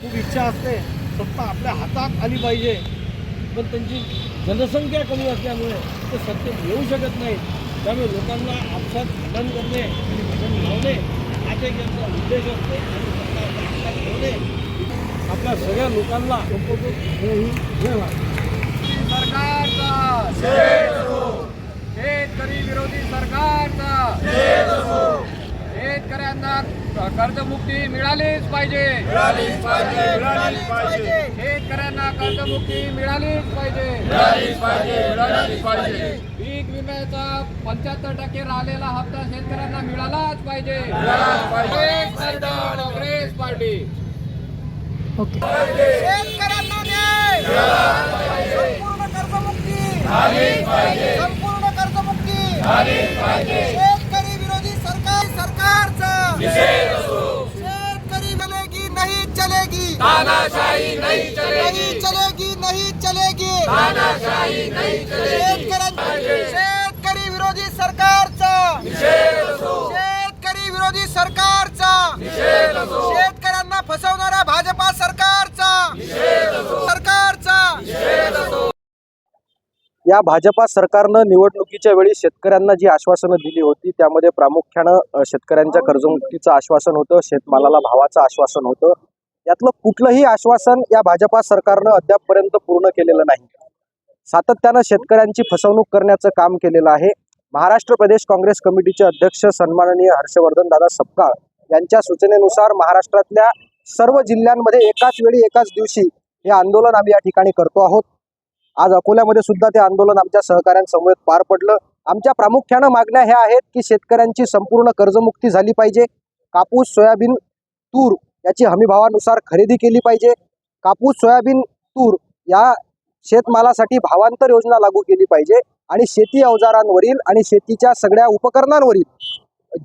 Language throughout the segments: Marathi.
खूप इच्छा असते, सत्ता आपल्या हातात आली पाहिजे, पण त्यांची जनसंख्या कमी असल्यामुळे ते सत्तेत येऊ शकत नाही. त्यामुळे लोकांना आपसात भांडण करणे आणि भांडण लावणे हा एक यांचा उद्देश असतो आणि सत्ता हातात ठेवणे आपल्या सगळ्या लोकांना सरकारचा शेतकरी विरोधी सरकारचा शेतकऱ्यांना कर्जमुक्ती मिळालीच पाहिजे. शेतकऱ्यांना कर्जमुक्ती मिळालीच पाहिजे. पीक विम्याचा 75% राहिलेला हप्ता शेतकऱ्यांना मिळालाच पाहिजे. काँग्रेस पार्टी शेतकऱ्यांना न्याय, संपूर्ण कर्जमुक्ती, शेतकरी विरोधी सरकारचा शेतकरी चलेगी नहीं चलेगी, तानाशाही नहीं चलेगी, शेतकरी विरोधी सरकारचा शेतकऱ्यांना फसवणाऱ्या भाजपा सरकारचा या भाजपा सरकारनं निवडणुकीच्या वेळी शेतकऱ्यांना जी आश्वासनं दिली होती त्यामध्ये प्रामुख्यानं शेतकऱ्यांच्या कर्जमुक्तीचं आश्वासन होतं, शेतमालाला भावाचं आश्वासन होतं. यातलं कुठलंही आश्वासन या भाजपा सरकारनं अद्यापपर्यंत पूर्ण केलेलं नाही. सातत्यानं शेतकऱ्यांची फसवणूक करण्याचं काम केलेलं आहे. महाराष्ट्र प्रदेश काँग्रेस कमिटीचे अध्यक्ष सन्माननीय हर्षवर्धन दादा सपकाळ यांच्या सूचनेनुसार महाराष्ट्रातल्या सर्व जिल्ह्यांमध्ये एकाच वेळी एकाच दिवशी हे आंदोलन आम्ही या ठिकाणी करतो आहोत. आज अकोल्यामध्ये सुद्धा ते आंदोलन आमच्या सहकाऱ्यांसमवेत पार पडलं. आमच्या प्रामुख्यानं मागण्या ह्या आहेत की शेतकऱ्यांची संपूर्ण कर्जमुक्ती झाली पाहिजे. कापूस, सोयाबीन, तूर याची हमीभावानुसार खरेदी केली पाहिजे. कापूस, सोयाबीन, तूर या शेतमालासाठी भावांतर योजना लागू केली पाहिजे आणि शेती अवजारांवरील आणि शेतीच्या सगळ्या उपकरणांवरील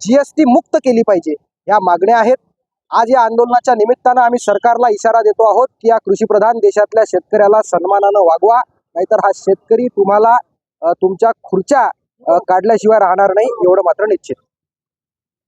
GST मुक्त केली पाहिजे. या मागण्या आहेत. आज या आंदोलनाच्या निमित्तानं आम्ही सरकारला इशारा देतो आहोत की या कृषीप्रधान देशातल्या शेतकऱ्याला सन्मानानं वागवा, नाहीतर हा शेतकरी तुम्हाला तुमच्या खुर्च्या काढल्याशिवाय राहणार नाही, एवढं मात्र निश्चित.